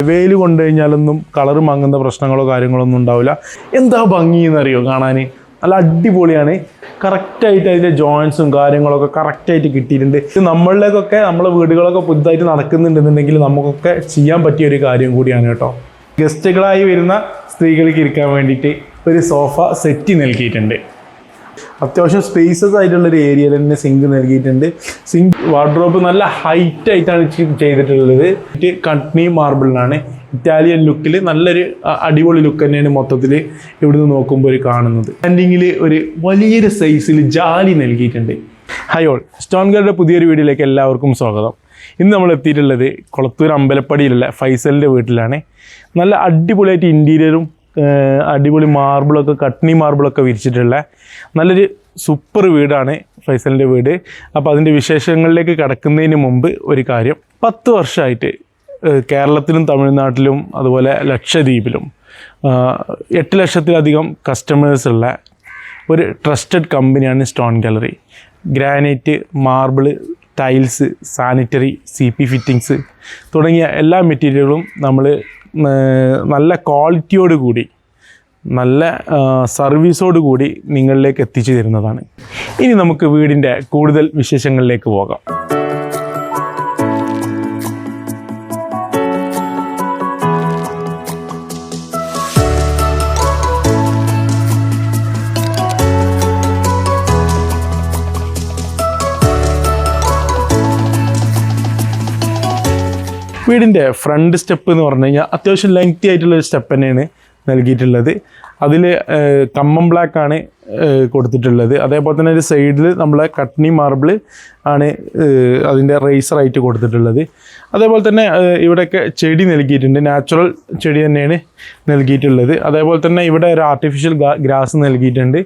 വെയിൽ കൊണ്ടു കഴിഞ്ഞാലൊന്നും കളർ മങ്ങുന്ന പ്രശ്നങ്ങളോ കാര്യങ്ങളൊന്നും ഉണ്ടാവില്ല. എന്താ ഭംഗി എന്നറിയോ കാണാൻ? നല്ല അടിപൊളിയാണ്. കറക്റ്റായിട്ട് അതിൻ്റെ ജോയിൻസും കാര്യങ്ങളൊക്കെ കറക്റ്റായിട്ട് കിട്ടിയിട്ടുണ്ട്. ഇത് നമ്മളിലേക്കൊക്കെ നമ്മളെ വീടുകളൊക്കെ പുതുതായിട്ട് നടക്കുന്നുണ്ടെന്നുണ്ടെങ്കിൽ നമുക്കൊക്കെ ചെയ്യാൻ പറ്റിയ ഒരു കാര്യം കൂടിയാണ് കേട്ടോ. ഗസ്റ്റുകളായി വരുന്ന സ്ത്രീകൾക്ക് ഇരിക്കാൻ വേണ്ടിയിട്ട് ഒരു സോഫ സെറ്റ് നൽകിയിട്ടുണ്ട്. അത്യാവശ്യം സ്പേസസ് ആയിട്ടുള്ളൊരു ഏരിയയിൽ തന്നെ സിങ്ക് നൽകിയിട്ടുണ്ട്. സിങ്ക് വാർഡ്രോബ് നല്ല ഹൈറ്റ് ആയിട്ടാണ് ചെയ്തിട്ടുള്ളത്. കട്നി മാർബിളിനാണ്. ഇറ്റാലിയൻ ലുക്കിൽ നല്ലൊരു അടിപൊളി ലുക്ക് തന്നെയാണ് മൊത്തത്തിൽ ഇവിടുന്ന് നോക്കുമ്പോൾ കാണുന്നത്. സ്റ്റാൻഡിങ്ങിൽ ഒരു വലിയൊരു സൈസിൽ ജാലി നൽകിയിട്ടുണ്ട്. ഹൈ ഓൾ, സ്റ്റോൺഗാർഡിൻ്റെ പുതിയൊരു വീഡിയോയിലേക്ക് എല്ലാവർക്കും സ്വാഗതം. ഇന്ന് നമ്മൾ എത്തിയിട്ടുള്ളത് കൊളത്തൂർ അമ്പലപ്പടിയിലുള്ള ഫൈസലിൻ്റെ വീട്ടിലാണ്. നല്ല അടിപൊളിയായിട്ട് ഇൻറ്റീരിയറും അടിപൊളി മാർബിളൊക്കെ കട്നി മാർബിളൊക്കെ വിരിച്ചിട്ടുള്ള നല്ലൊരു സൂപ്പർ വീടാണ് ഫൈസലിൻ്റെ വീട്. അപ്പോൾ അതിൻ്റെ വിശേഷങ്ങളിലേക്ക് കടക്കുന്നതിന് മുമ്പ് ഒരു കാര്യം, 10 വർഷമായിട്ട് കേരളത്തിലും തമിഴ്നാട്ടിലും അതുപോലെ ലക്ഷദ്വീപിലും 8 ലക്ഷത്തിലധികം കസ്റ്റമേഴ്സുള്ള ഒരു ട്രസ്റ്റഡ് കമ്പനിയാണ് stone gallery. Granite, marble, tiles, sanitary, CP fittings തുടങ്ങിയ എല്ലാ മെറ്റീരിയലുകളും നമ്മൾ നല്ല ക്വാളിറ്റിയോട് കൂടി നല്ല സർവീസോട് കൂടി നിങ്ങളിലേക്ക് എത്തിച്ചു തരുന്നതാണ്. ഇനി നമുക്ക് വീടിൻ്റെ കൂടുതൽ വിശേഷങ്ങളിലേക്ക് പോകാം. വീടിൻ്റെ ഫ്രണ്ട് സ്റ്റെപ്പ് എന്ന് പറഞ്ഞു കഴിഞ്ഞാൽ അത്യാവശ്യം ലെങ്തി ആയിട്ടുള്ളൊരു സ്റ്റെപ്പ് തന്നെയാണ് നൽകിയിട്ടുള്ളത്. അതിൽ കമ്മം ബ്ലാക്കാണ് കൊടുത്തിട്ടുള്ളത്. അതേപോലെ തന്നെ ഒരു സൈഡിൽ നമ്മളെ കട്നി മാർബിൾ ആണ് അതിൻ്റെ റേസറായിട്ട് കൊടുത്തിട്ടുള്ളത്. അതേപോലെ തന്നെ ഇവിടെയൊക്കെ ചെടി നൽകിയിട്ടുണ്ട്. നാച്ചുറൽ ചെടി തന്നെയാണ് നൽകിയിട്ടുള്ളത്. അതേപോലെ തന്നെ ഇവിടെ ഒരു ആർട്ടിഫിഷ്യൽ ഗ്രാസ് നൽകിയിട്ടുണ്ട്.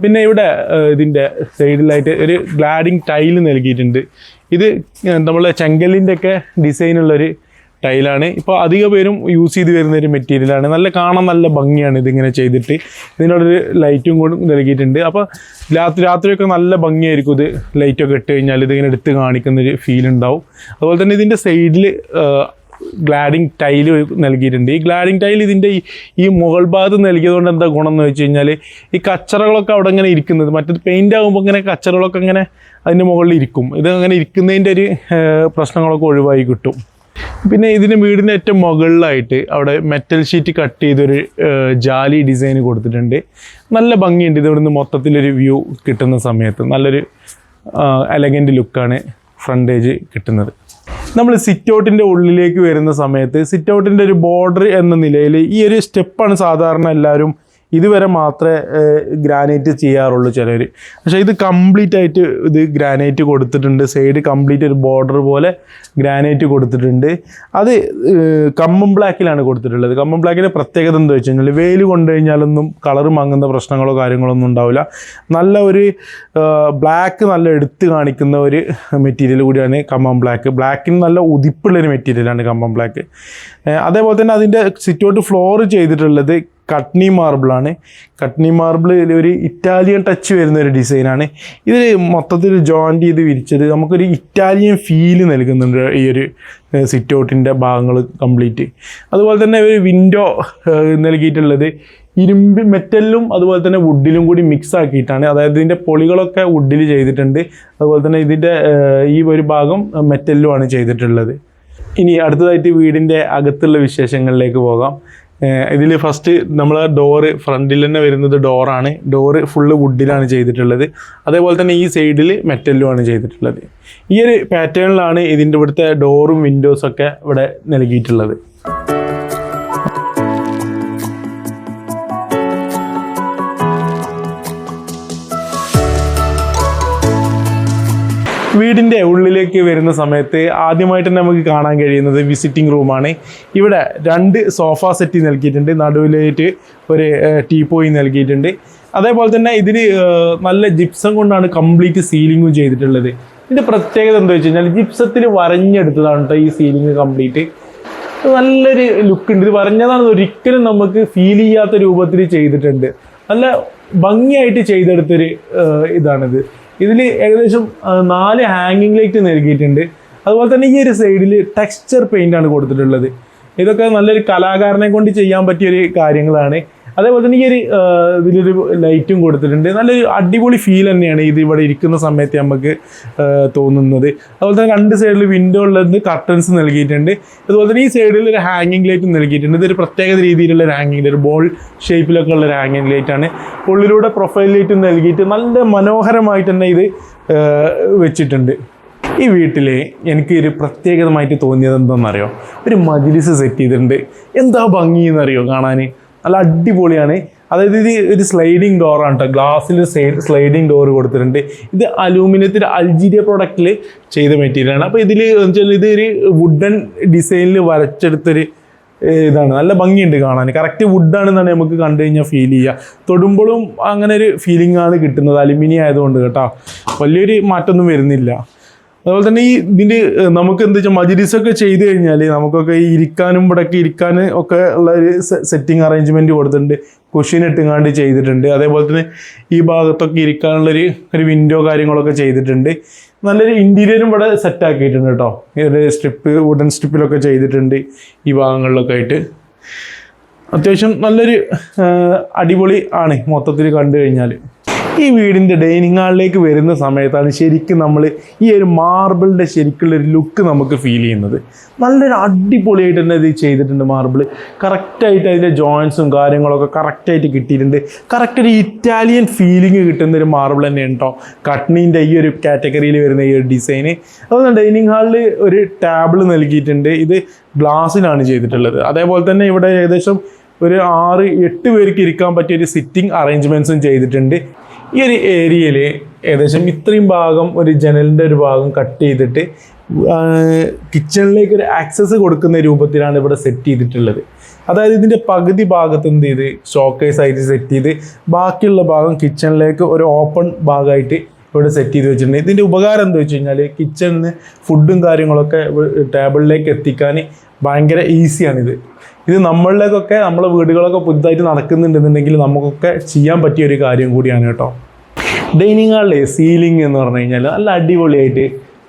പിന്നെ ഇവിടെ ഇതിൻ്റെ സൈഡിലായിട്ട് ഒരു ഗ്ലാഡിങ് ടൈല് നൽകിയിട്ടുണ്ട്. ഇത് നമ്മളെ ചെങ്കല്ലിൻ്റെ ഒക്കെ ഡിസൈനുള്ളൊരു ടൈലാണ്. ഇപ്പോൾ അധിക പേരും യൂസ് ചെയ്ത് വരുന്നൊരു മെറ്റീരിയലാണ്. കാണാൻ നല്ല ഭംഗിയാണ് ഇതിങ്ങനെ ചെയ്തിട്ട്. ഇതിനോടൊരു ലൈറ്റും കൂടി നൽകിയിട്ടുണ്ട്. അപ്പോൾ രാത്രിയൊക്കെ നല്ല ഭംഗിയായിരിക്കും ഇത് ലൈറ്റൊക്കെ ഇട്ട് കഴിഞ്ഞാൽ ഇതിങ്ങനെ എടുത്ത് കാണിക്കുന്നൊരു ഫീൽ ഉണ്ടാവും. അതുപോലെ തന്നെ ഇതിൻ്റെ സൈഡിൽ ഗ്ലാഡിങ് ടൈല് നൽകിയിട്ടുണ്ട്. ഈ ഗ്ലാഡിങ് ടൈൽ ഇതിൻ്റെ ഈ മുകൾ ഭാഗത്ത് നൽകിയതുകൊണ്ട് എന്താ ഗുണം എന്ന് വെച്ച് കഴിഞ്ഞാൽ ഈ കച്ചറകളൊക്കെ അവിടെ ഇങ്ങനെ ഇരിക്കുന്നത്, മറ്റേത് പെയിൻ്റ് ആകുമ്പോൾ ഇങ്ങനെ കച്ചറകളൊക്കെ ഇങ്ങനെ അതിൻ്റെ മുകളിൽ ഇരിക്കും. ഇത് അങ്ങനെ ഇരിക്കുന്നതിൻ്റെ ഒരു പ്രശ്നങ്ങളൊക്കെ ഒഴിവായി കിട്ടും. പിന്നെ ഇതിന് വീടിൻ്റെ ഏറ്റവും മുകളിലായിട്ട് അവിടെ മെറ്റൽ ഷീറ്റ് കട്ട് ചെയ്തൊരു ജാലി ഡിസൈൻ കൊടുത്തിട്ടുണ്ട്. നല്ല ഭംഗിയുണ്ട്. ഇത് ഇവിടുന്ന് മൊത്തത്തിലൊരു വ്യൂ കിട്ടുന്ന സമയത്ത് നല്ലൊരു എലഗൻ്റ് ലുക്കാണ് ഫ്രണ്ടേജ് കിട്ടുന്നത്. നമ്മൾ സിറ്റ് ഔട്ടിൻ്റെ ഉള്ളിലേക്ക് വരുന്ന സമയത്ത് സിറ്റ് ഔട്ടിൻ്റെ ഒരു ബോർഡർ എന്ന നിലയിൽ ഈ ഒരു സ്റ്റെപ്പാണ് സാധാരണ എല്ലാവരും ഇതുവരെ മാത്രമേ ഗ്രാനൈറ്റ് ചെയ്യാറുള്ളൂ ചിലർ. പക്ഷേ ഇത് കംപ്ലീറ്റ് ആയിട്ട് ഇത് ഗ്രാനൈറ്റ് കൊടുത്തിട്ടുണ്ട്. സൈഡ് കംപ്ലീറ്റ് ഒരു ബോർഡർ പോലെ ഗ്രാനൈറ്റ് കൊടുത്തിട്ടുണ്ട്. അത് കമ്മം ബ്ലാക്കിലാണ് കൊടുത്തിട്ടുള്ളത്. കമ്മം ബ്ലാക്കിൻ്റെ പ്രത്യേകത എന്താ വെച്ച് കഴിഞ്ഞാൽ വെയിൽ കൊണ്ടു കഴിഞ്ഞാലൊന്നും കളർ മങ്ങുന്ന പ്രശ്നങ്ങളോ കാര്യങ്ങളൊന്നും ഉണ്ടാവില്ല. നല്ല ഒരു ബ്ലാക്ക് നല്ല എടുത്ത് കാണിക്കുന്ന ഒരു മെറ്റീരിയൽ കൂടിയാണ് കമ്മം ബ്ലാക്ക്. ബ്ലാക്കിന് നല്ല ഉതിപ്പുള്ളൊരു മെറ്റീരിയലാണ് കമ്മം ബ്ലാക്ക്. അതേപോലെ തന്നെ അതിൻ്റെ സിറ്റൗട്ട് ഫ്ലോർ ചെയ്തിട്ടുള്ളത് കട്നി മാർബിളാണ്. കട്നി മാർബിൾ ഒരു ഇറ്റാലിയൻ ടച്ച് വരുന്ന ഒരു ഡിസൈനാണ്. ഇത് മൊത്തത്തിൽ ജോയിൻ്റ് ചെയ്ത് വിരിച്ചത് നമുക്കൊരു ഇറ്റാലിയൻ ഫീല് നൽകുന്നുണ്ട് ഈ ഒരു സിറ്റ് ഔട്ടിൻ്റെ ഭാഗങ്ങൾ കംപ്ലീറ്റ്. അതുപോലെ തന്നെ ഒരു വിൻഡോ നൽകിയിട്ടുള്ളത് ഇരുമ്പ് മെറ്റലിലും അതുപോലെ തന്നെ വുഡിലും കൂടി മിക്സ് ആക്കിയിട്ടാണ്. അതായത് ഇതിൻ്റെ പൊളികളൊക്കെ വുഡിൽ ചെയ്തിട്ടുണ്ട്. അതുപോലെ തന്നെ ഇതിൻ്റെ ഈ ഒരു ഭാഗം മെറ്റലിലുമാണ് ചെയ്തിട്ടുള്ളത്. ഇനി അടുത്തതായിട്ട് വീടിൻ്റെ അകത്തുള്ള വിശേഷങ്ങളിലേക്ക് പോകാം. ഇതിൽ ഫസ്റ്റ് നമ്മൾ ഡോറ് ഫ്രണ്ടിൽ തന്നെ വരുന്നത് ഡോറാണ്. ഡോറ് ഫുള്ള് വുഡിലാണ് ചെയ്തിട്ടുള്ളത്. അതേപോലെ തന്നെ ഈ സൈഡിൽ മെറ്റലിലുമാണ് ചെയ്തിട്ടുള്ളത്. ഈ ഒരു പാറ്റേണിലാണ് ഇതിൻ്റെ ഇവിടുത്തെ ഡോറും വിൻഡോസൊക്കെ ഇവിടെ നൽകിയിട്ടുള്ളത്. വീടിൻ്റെ ഉള്ളിലേക്ക് വരുന്ന സമയത്ത് ആദ്യമായിട്ട് തന്നെ നമുക്ക് കാണാൻ കഴിയുന്നത് വിസിറ്റിംഗ് റൂമാണ്. ഇവിടെ 2 സോഫ സെറ്റ് നൽകിയിട്ടുണ്ട്. നടുവിലായിട്ട് ഒരു ടീപ്പോയി നൽകിയിട്ടുണ്ട്. അതേപോലെ തന്നെ ഇതിന് നല്ല ജിപ്സം കൊണ്ടാണ് കംപ്ലീറ്റ് സീലിങ്ങും ചെയ്തിട്ടുള്ളത്. ഇതിൻ്റെ പ്രത്യേകത എന്താ വെച്ച് കഴിഞ്ഞാൽ ജിപ്സത്തിൽ വരഞ്ഞെടുത്തതാണ് കേട്ടോ ഈ സീലിംഗ് കംപ്ലീറ്റ്. നല്ലൊരു ലുക്ക് ഉണ്ട്. ഇത് വരഞ്ഞതാണെന്ന് ഒരിക്കലും നമുക്ക് ഫീൽ ചെയ്യാത്ത രൂപത്തിൽ ചെയ്തിട്ടുണ്ട്. നല്ല ഭംഗിയായിട്ട് ചെയ്തെടുത്തൊരു ഇതാണിത്. ഇതിൽ ഏകദേശം 4 ഹാങ്ങിങ് ലൈറ്റ് നൽകിയിട്ടുണ്ട്. അതുപോലെ തന്നെ ഈ ഒരു സൈഡിൽ ടെക്സ്ചർ പെയിൻ്റാണ് കൊടുത്തിട്ടുള്ളത്. ഇതൊക്കെ നല്ലൊരു കലാകാരനെ കൊണ്ട് ചെയ്യാൻ പറ്റിയൊരു കാര്യങ്ങളാണ്. അതേപോലെ തന്നെ ഈ ഒരു ഇതിലൊരു ലൈറ്റും കൊടുത്തിട്ടുണ്ട്. നല്ലൊരു അടിപൊളി ഫീൽ തന്നെയാണ് ഇത് ഇവിടെ ഇരിക്കുന്ന സമയത്ത് നമുക്ക് തോന്നുന്നത്. അതുപോലെ തന്നെ 2 സൈഡിൽ വിൻഡോ ഉള്ളത് കർട്ടൻസ് നൽകിയിട്ടുണ്ട്. അതുപോലെ തന്നെ ഈ സൈഡിൽ ഒരു ഹാങ്ങിങ് ലൈറ്റും നൽകിയിട്ടുണ്ട്. ഇതൊരു പ്രത്യേക രീതിയിലുള്ള ഒരു ഹാങ്ങിങ് ലൈറ്റ്, ഒരു ബോൾ ഷേപ്പിലൊക്കെ ഉള്ള ഒരു ഹാങ്ങിങ് ലൈറ്റാണ്. ഉള്ളിലൂടെ പ്രൊഫൈൽ ലൈറ്റും നൽകിയിട്ട് നല്ല മനോഹരമായിട്ട് തന്നെ ഇത് വെച്ചിട്ടുണ്ട്. ഈ വീട്ടിൽ എനിക്ക് ഒരു പ്രത്യേകമായിട്ട് തോന്നിയത് എന്താണെന്നറിയോ, ഒരു മജ്‌ലിസ് സെറ്റ് ചെയ്തിട്ടുണ്ട്. എന്താ ഭംഗി എന്നറിയോ കാണാൻ, നല്ല അടിപൊളിയാണ്. അതായത് ഇത് ഒരു സ്ലൈഡിങ് ഡോറാണ് കേട്ടോ, ഗ്ലാസ്സിൽ സ്ലൈഡിങ് ഡോർ കൊടുത്തിട്ടുണ്ട്. ഇത് അലൂമിനിയത്തിൽ അൾജീരിയ പ്രൊഡക്റ്റിൽ ചെയ്ത മെറ്റീരിയലാണ്. അപ്പോൾ ഇതിൽ വെച്ചാൽ ഇതൊരു വുഡൻ ഡിസൈനിൽ വരച്ചെടുത്തൊരു ഇതാണ്. നല്ല ഭംഗിയുണ്ട് കാണാൻ. കറക്റ്റ് വുഡാണെന്നാണ് നമുക്ക് കണ്ടു കഴിഞ്ഞാൽ ഫീൽ ചെയ്യുക. തൊടുമ്പോഴും അങ്ങനെ ഒരു ഫീലിംഗ് ആണ് കിട്ടുന്നത്, അലുമിനിയം ആയതുകൊണ്ട് കേട്ടോ. വലിയൊരു മാറ്റമൊന്നും വരുന്നില്ല. അതുപോലെ തന്നെ ഈ ഇതിൻ്റെ നമുക്ക് എന്താ വെച്ചാൽ മജ്‌ലിസൊക്കെ ചെയ്ത് കഴിഞ്ഞാൽ നമുക്കൊക്കെ ഈ ഇരിക്കാനും ഇവിടെയൊക്കെ ഇരിക്കാൻ ഒക്കെ ഉള്ള ഒരു സെറ്റിംഗ് അറേഞ്ച്മെൻറ്റ് കൊടുത്തിട്ടുണ്ട്. കുഷ്യൻ ഇട്ടുങ്ങാണ്ട് ചെയ്തിട്ടുണ്ട്. അതേപോലെ തന്നെ ഈ ഭാഗത്തൊക്കെ ഇരിക്കാനുള്ളൊരു വിൻഡോ കാര്യങ്ങളൊക്കെ ചെയ്തിട്ടുണ്ട്. നല്ലൊരു ഇൻറ്റീരിയറും ഇവിടെ സെറ്റാക്കിയിട്ടുണ്ട് കേട്ടോ. ഈ ഒരു സ്ട്രിപ്പ്, വുഡൻ സ്ട്രിപ്പിലൊക്കെ ചെയ്തിട്ടുണ്ട് ഈ ഭാഗങ്ങളിലൊക്കെ ആയിട്ട്. അത്യാവശ്യം നല്ലൊരു അടിപൊളി ആണ് മൊത്തത്തിൽ കണ്ടു കഴിഞ്ഞാൽ. ഈ വീടിൻ്റെ ഡൈനിങ് ഹാളിലേക്ക് വരുന്ന സമയത്താണ് ശരിക്കും നമ്മൾ ഈ ഒരു മാർബിളിൻ്റെ ശരിക്കുള്ളൊരു ലുക്ക് നമുക്ക് ഫീൽ ചെയ്യുന്നത്. നല്ലൊരു അടിപൊളിയായിട്ട് തന്നെ ഇത് ചെയ്തിട്ടുണ്ട്. മാർബിൾ കറക്റ്റായിട്ട് അതിൻ്റെ ജോയിൻസും കാര്യങ്ങളൊക്കെ കറക്റ്റായിട്ട് കിട്ടിയിട്ടുണ്ട്. കറക്റ്റ് ഒരു ഇറ്റാലിയൻ ഫീലിംഗ് കിട്ടുന്നൊരു മാർബിൾ തന്നെയാണ് കേട്ടോ കട്നീൻ്റെ ഈ ഒരു കാറ്റഗറിയിൽ വരുന്ന ഈ ഒരു ഡിസൈന്. അതുപോലെ ഡൈനിങ് ഹാളിൽ ഒരു ടേബിൾ നൽകിയിട്ടുണ്ട്. ഇത് ഗ്ലാസ്സിലാണ് ചെയ്തിട്ടുള്ളത്. അതേപോലെ തന്നെ ഇവിടെ ഏകദേശം ഒരു 6-8 പേർക്ക് ഇരിക്കാൻ പറ്റിയൊരു സിറ്റിംഗ് അറേഞ്ച്മെൻറ്റ്സും ചെയ്തിട്ടുണ്ട്. ഈ ഒരു ഏരിയയിൽ ഏകദേശം ഇത്രയും ഭാഗം ഒരു ജനലിൻ്റെ ഒരു ഭാഗം കട്ട് ചെയ്തിട്ട് കിച്ചണിലേക്ക് ഒരു ആക്സസ് കൊടുക്കുന്ന രൂപത്തിലാണ് ഇവിടെ സെറ്റ് ചെയ്തിട്ടുള്ളത്. അതായത് ഇതിൻ്റെ പകുതി ഭാഗത്ത് എന്ത് ചെയ്ത് ഷോക്കേസ് ആയിട്ട് സെറ്റ് ചെയ്ത് ബാക്കിയുള്ള ഭാഗം കിച്ചണിലേക്ക് ഒരു ഓപ്പൺ ഭാഗമായിട്ട് ഇവിടെ സെറ്റ് ചെയ്ത് വെച്ചിട്ടുണ്ട്. ഇതിൻ്റെ ഉപകാരം എന്താ വെച്ച് കഴിഞ്ഞാൽ കിച്ചണിന് ഫുഡും കാര്യങ്ങളൊക്കെ ടേബിളിലേക്ക് എത്തിക്കാൻ ഭയങ്കര ഈസിയാണിത്. ഇത് നമ്മളിലേക്കൊക്കെ നമ്മളെ വീടുകളൊക്കെ പുതുതായിട്ട് നടക്കുന്നുണ്ടെന്നുണ്ടെങ്കിൽ നമുക്കൊക്കെ ചെയ്യാൻ പറ്റിയ ഒരു കാര്യം കൂടിയാണ് കേട്ടോ. ഡൈനിങ് ഹാളിലെ സീലിംഗ് എന്ന് പറഞ്ഞു കഴിഞ്ഞാൽ നല്ല അടിപൊളിയായിട്ട്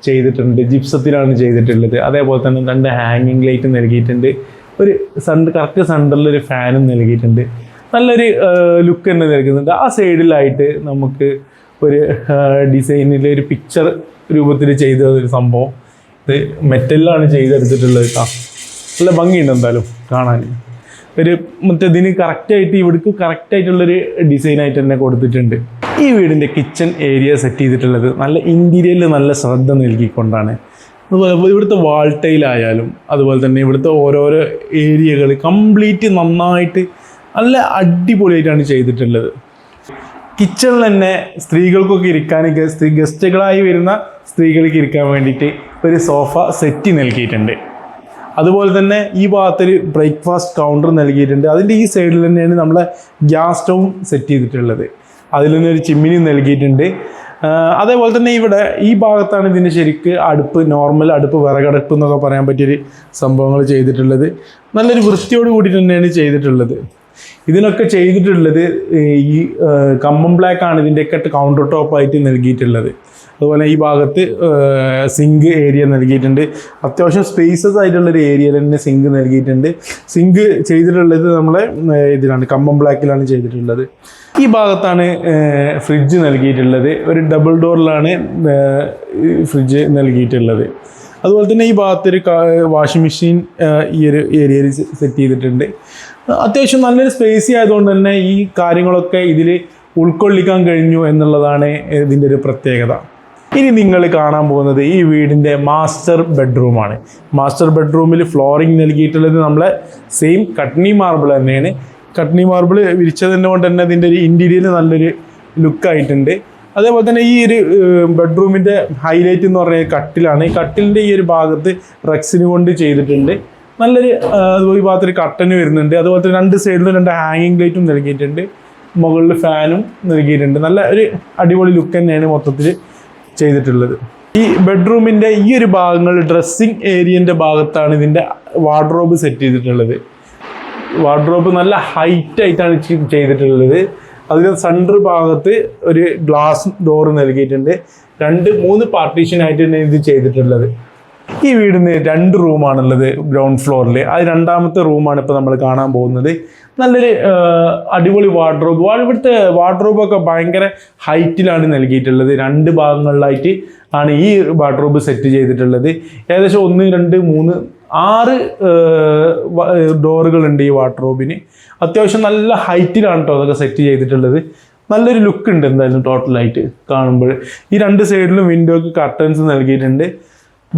ചെയ്തിട്ടുണ്ട്. ജിപ്സത്തിലാണ് ചെയ്തിട്ടുള്ളത്. അതേപോലെ തന്നെ 2 ഹാങ്ങിങ് ലൈറ്റ് നൽകിയിട്ടുണ്ട്. ഒരു കറക്റ്റ് സെൻറ്ററിലൊരു ഫാനും നൽകിയിട്ടുണ്ട്. നല്ലൊരു ലുക്ക് തന്നെ നൽകുന്നുണ്ട്. ആ സൈഡിലായിട്ട് നമുക്ക് ഒരു ഡിസൈനിൽ ഒരു പിക്ചർ രൂപത്തിൽ ചെയ്ത ഒരു സംഭവം. ഇത് മെറ്റലിലാണ് ചെയ്തെടുത്തിട്ടുള്ളത് കേട്ടോ. നല്ല ഭംഗിയുണ്ട് എന്തായാലും കാണാൻ. ഒരു ഇതിന് കറക്റ്റായിട്ട് ഇവിടേക്ക് കറക്റ്റായിട്ടുള്ളൊരു ഡിസൈനായിട്ട് തന്നെ കൊടുത്തിട്ടുണ്ട്. ഈ വീടിൻ്റെ കിച്ചൺ ഏരിയ സെറ്റ് ചെയ്തിട്ടുള്ളത് നല്ല ഇൻറ്റീരിയറിൽ നല്ല ശ്രദ്ധ നൽകിക്കൊണ്ടാണ്. അതുപോലെ ഇവിടുത്തെ വാൾ ടൈലായാലും അതുപോലെ തന്നെ ഇവിടുത്തെ ഓരോരോ ഏരിയകൾ കംപ്ലീറ്റ് നന്നായിട്ട് നല്ല അടിപൊളിയായിട്ടാണ് ചെയ്തിട്ടുള്ളത്. കിച്ചണിൽ തന്നെ സ്ത്രീകൾക്കൊക്കെ ഇരിക്കാൻ, ഗസ്റ്റുകളായി വരുന്ന സ്ത്രീകൾക്ക് ഇരിക്കാൻ വേണ്ടിയിട്ട് ഒരു സോഫ സെറ്റ് നൽകിയിട്ടുണ്ട്. അതുപോലെ തന്നെ ഈ ഭാഗത്തൊരു ബ്രേക്ക്ഫാസ്റ്റ് കൗണ്ടർ നൽകിയിട്ടുണ്ട്. അതിൻ്റെ ഈ സൈഡിൽ തന്നെയാണ് നമ്മളെ ഗ്യാസ് സ്റ്റൗവും സെറ്റ് ചെയ്തിട്ടുള്ളത്. അതിൽ തന്നെ ഒരു ചിമ്മിനി നൽകിയിട്ടുണ്ട്. അതേപോലെ തന്നെ ഇവിടെ ഈ ഭാഗത്താണ് ഇതിൻ്റെ ശരിക്ക് അടുപ്പ്, നോർമൽ അടുപ്പ്, വിറകടുപ്പ് എന്നൊക്കെ പറയാൻ പറ്റിയൊരു സംഭവങ്ങൾ ചെയ്തിട്ടുള്ളത്. നല്ലൊരു വൃത്തിയോട് കൂടി തന്നെയാണ് ചെയ്തിട്ടുള്ളത്. ഇതിനൊക്കെ ചെയ്തിട്ടുള്ളത് ഈ കമ്പം ബ്ലാക്ക് ആണ് ഇതിൻ്റെയൊക്കെ കൗണ്ടർ ടോപ്പായിട്ട് നൽകിയിട്ടുള്ളത്. അതുപോലെ ഈ ഭാഗത്ത് സിങ്ക് ഏരിയ നൽകിയിട്ടുണ്ട്. അത്യാവശ്യം സ്പേസസ് ആയിട്ടുള്ളൊരു ഏരിയയിൽ തന്നെ സിങ്ക് നൽകിയിട്ടുണ്ട്. സിങ്ക് ചെയ്തിട്ടുള്ളത് നമ്മളെ ഇതിലാണ്, കമ്പം ബ്ലാക്കിലാണ് ചെയ്തിട്ടുള്ളത്. ഈ ഭാഗത്താണ് ഫ്രിഡ്ജ് നൽകിയിട്ടുള്ളത്. ഒരു ഡബിൾ ഡോറിലാണ് ഫ്രിഡ്ജ് നൽകിയിട്ടുള്ളത്. അതുപോലെ തന്നെ ഈ ഭാഗത്തൊരു വാഷിംഗ് മെഷീൻ ഈ ഒരു ഏരിയയിൽ സെറ്റ് ചെയ്തിട്ടുണ്ട്. അത്യാവശ്യം നല്ലൊരു സ്പേസി ആയതുകൊണ്ട് തന്നെ ഈ കാര്യങ്ങളൊക്കെ ഇതിൽ ഉൾക്കൊള്ളിക്കാൻ കഴിഞ്ഞു എന്നുള്ളതാണ് ഇതിൻ്റെ ഒരു പ്രത്യേകത. ഇനി നിങ്ങൾ കാണാൻ പോകുന്നത് ഈ വീടിൻ്റെ മാസ്റ്റർ ബെഡ്റൂമാണ്. മാസ്റ്റർ ബെഡ്റൂമിൽ ഫ്ലോറിങ് നൽകിയിട്ടുള്ളത് നമ്മളെ സെയിം കട്നി മാർബിൾ തന്നെയാണ്. കട്നി മാർബിൾ വിരിച്ചതിനെ കൊണ്ട് തന്നെ ഇതിൻ്റെ ഒരു ഇൻറ്റീരിയർ നല്ലൊരു ലുക്കായിട്ടുണ്ട്. അതേപോലെ തന്നെ ഈ ഒരു ബെഡ്റൂമിൻ്റെ ഹൈലൈറ്റ് എന്ന് പറഞ്ഞാൽ കട്ടിലാണ്. ഈ കട്ടിലിൻ്റെ ഈ ഒരു ഭാഗത്ത് റെക്സിന് കൊണ്ട് ചെയ്തിട്ടുണ്ട്. നല്ലൊരു ഈ ഭാഗത്തൊരു കർട്ടന് വരുന്നുണ്ട്. അതുപോലെ തന്നെ 2 സൈഡിലും 2 ഹാങ്ങിങ് ലൈറ്റും നൽകിയിട്ടുണ്ട്. മുകളിൽ ഫാനും നൽകിയിട്ടുണ്ട്. നല്ല ഒരു അടിപൊളി ലുക്ക് തന്നെയാണ് മൊത്തത്തിൽ ചെയ്തിട്ടുള്ളത്. ഈ ബെഡ്റൂമിൻ്റെ ഈ ഒരു ഭാഗങ്ങൾ ഡ്രസ്സിങ് ഏരിയൻ്റെ ഭാഗത്താണ് ഇതിൻ്റെ വാർഡ്രോബ് സെറ്റ് ചെയ്തിട്ടുള്ളത്. വാർഡ്രോബ് നല്ല ഹൈറ്റായിട്ടാണ് ചെയ്തിട്ടുള്ളത്. അതിന് സെൻറ്റർ ഭാഗത്ത് ഒരു ഗ്ലാസ് ഡോറ് നൽകിയിട്ടുണ്ട്. 2-3 പാർട്ടീഷനായിട്ട് തന്നെ ഇത് ചെയ്തിട്ടുള്ളത്. ഈ വീടിന് 2 റൂമാണുള്ളത് ഗ്രൗണ്ട് ഫ്ലോറിൽ. അത് രണ്ടാമത്തെ റൂമാണ് ഇപ്പോൾ നമ്മൾ കാണാൻ പോകുന്നത്. നല്ലൊരു അടിപൊളി വാർഡ്രോബ്. ഇവിടുത്തെ വാർഡ്രോബൊക്കെ ഭയങ്കര ഹൈറ്റിലാണ് നൽകിയിട്ടുള്ളത്. 2 ഭാഗങ്ങളിലായിട്ട് ആണ് ഈ വാർഡ്രോബ് സെറ്റ് ചെയ്തിട്ടുള്ളത്. ഏകദേശം 1, 2, 3, 6 ഡോറുകളുണ്ട് ഈ വാർഡ്രോബിന്. അത്യാവശ്യം നല്ല ഹൈറ്റിലാണ് കേട്ടോ അതൊക്കെ സെറ്റ് ചെയ്തിട്ടുള്ളത്. നല്ലൊരു ലുക്ക് ഉണ്ട് എന്തായാലും ടോട്ടലായിട്ട് കാണുമ്പോൾ. ഈ 2 സൈഡിലും വിൻഡോക്ക് കർട്ടൻസ് നൽകിയിട്ടുണ്ട്.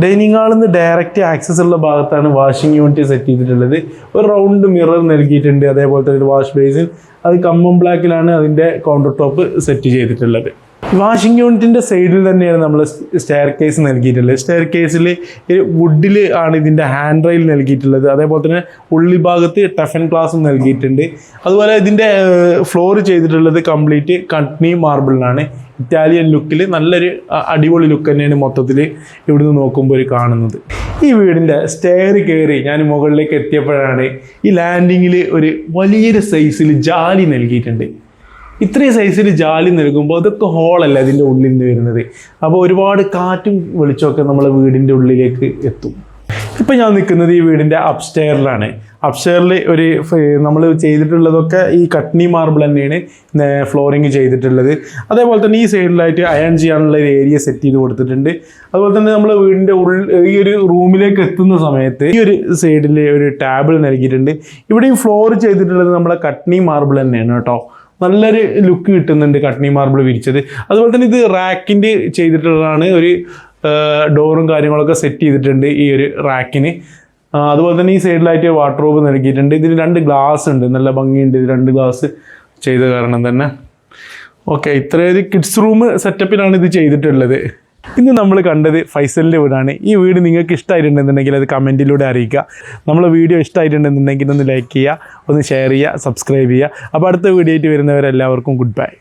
ഡൈനിങ് ഹാളിൽ നിന്ന് ഡയറക്റ്റ് ആക്സസ് ഉള്ള ഭാഗത്താണ് വാഷിംഗ് യൂണിറ്റ് സെറ്റ് ചെയ്തിട്ടുള്ളത്. ഒരു റൗണ്ട് മിറർ നൽകിയിട്ടുണ്ട്. അതേപോലെ തന്നെ ഒരു വാഷ് ബേസിൻ, അത് കമ്മം ബ്ലാക്കിലാണ് അതിൻ്റെ കൗണ്ടർ ടോപ്പ് സെറ്റ് ചെയ്തിട്ടുള്ളത്. വാഷിംഗ് യൂണിറ്റിൻ്റെ സൈഡിൽ തന്നെയാണ് നമ്മൾ സ്റ്റെയർ കേസ് നൽകിയിട്ടുള്ളത്. സ്റ്റെയർ കേസിൽ വുഡിൽ ആണ് ഇതിൻ്റെ ഹാൻഡ് റെയിൽ നൽകിയിട്ടുള്ളത്. അതേപോലെ തന്നെ ഉള്ളി ഭാഗത്ത് ടഫൻ ഗ്ലാസും നൽകിയിട്ടുണ്ട്. അതുപോലെ ഇതിൻ്റെ ഫ്ലോർ ചെയ്തിട്ടുള്ളത് കംപ്ലീറ്റ് കട്നി മാർബിളിനാണ്. ഇറ്റാലിയൻ ലുക്കിൽ നല്ലൊരു അടിപൊളി ലുക്ക് തന്നെയാണ് മൊത്തത്തിൽ ഇവിടുന്ന് നോക്കുമ്പോൾ കാണുന്നത്. ഈ വീടിൻ്റെ സ്റ്റെയർ കയറി ഞാൻ മുകളിലേക്ക് എത്തിയപ്പോഴാണ് ഈ ലാൻഡിങ്ങിൽ ഒരു വലിയൊരു സൈസിൽ ജാലി നൽകിയിട്ടുണ്ട്. ഇത്രയും സൈസിൽ ജാലി നൽകുമ്പോൾ ഇതൊക്കെ ഹോളല്ല ഇതിൻ്റെ ഉള്ളിൽ നിന്ന് വരുന്നത്. അപ്പോൾ ഒരുപാട് കാറ്റും വെളിച്ചമൊക്കെ നമ്മളെ വീടിൻ്റെ ഉള്ളിലേക്ക് എത്തും. ഇപ്പം ഞാൻ നിൽക്കുന്നത് ഈ വീടിൻ്റെ അപ്സ്റ്റെയറിലാണ്. അപ്സ്റ്റെയറിൽ നമ്മൾ ചെയ്തിട്ടുള്ളതൊക്കെ ഈ കട്നി മാർബിൾ തന്നെയാണ് ഫ്ലോറിങ് ചെയ്തിട്ടുള്ളത്. അതേപോലെ തന്നെ ഈ സൈഡിലായിട്ട് അയൺ ചെയ്യാനുള്ള ഒരു ഏരിയ സെറ്റ് ചെയ്ത് കൊടുത്തിട്ടുണ്ട്. അതുപോലെ തന്നെ നമ്മൾ വീടിൻ്റെ ഈ ഒരു റൂമിലേക്ക് എത്തുന്ന സമയത്ത് ഈ ഒരു സൈഡിൽ ഒരു ടേബിൾ നൽകിയിട്ടുണ്ട്. ഇവിടെയും ഫ്ലോർ ചെയ്തിട്ടുള്ളത് നമ്മളെ കട്നി മാർബിൾ തന്നെയാണ് കേട്ടോ. നല്ലൊരു ലുക്ക് കിട്ടുന്നുണ്ട് കട്നി മാർബിൾ വിരിച്ചത്. അതുപോലെ തന്നെ ഇത് റാക്കിൻ്റെ ചെയ്തിട്ടുള്ളതാണ്. ഒരു ഡോറും കാര്യങ്ങളൊക്കെ സെറ്റ് ചെയ്തിട്ടുണ്ട് ഈ ഒരു റാക്കിന്. അതുപോലെ തന്നെ ഈ സൈഡിലായിട്ട് വാർഡ്രോബ് നൽകിയിട്ടുണ്ട്. ഇതിന് 2 ഗ്ലാസ് ഉണ്ട്, നല്ല ഭംഗിയുണ്ട്. ഇത് 2 ഗ്ലാസ് ചെയ്ത കാരണം തന്നെ. ഓക്കെ, ഇത്രയൊരു കിഡ്സ് റൂം സെറ്റപ്പിലാണ് ഇത് ചെയ്തിട്ടുള്ളത്. ഇന്ന് നമ്മൾ കണ്ടത് ഫൈസലിൻ്റെ വീടാണ്. ഈ വീട് നിങ്ങൾക്ക് ഇഷ്ടമായിട്ടുണ്ടെന്നുണ്ടെങ്കിൽ അത് കമൻറ്റിലൂടെ അറിയിക്കുക. നമ്മളെ വീഡിയോ ഇഷ്ടമായിട്ടുണ്ടെന്നുണ്ടെങ്കിൽ ഒന്ന് ലൈക്ക് ചെയ്യുക, ഒന്ന് ഷെയർ ചെയ്യുക, സബ്സ്ക്രൈബ് ചെയ്യുക. അപ്പോൾ അടുത്ത വീഡിയോ ആയിട്ട് വരുന്നവരെല്ലാവർക്കും ഗുഡ് ബൈ.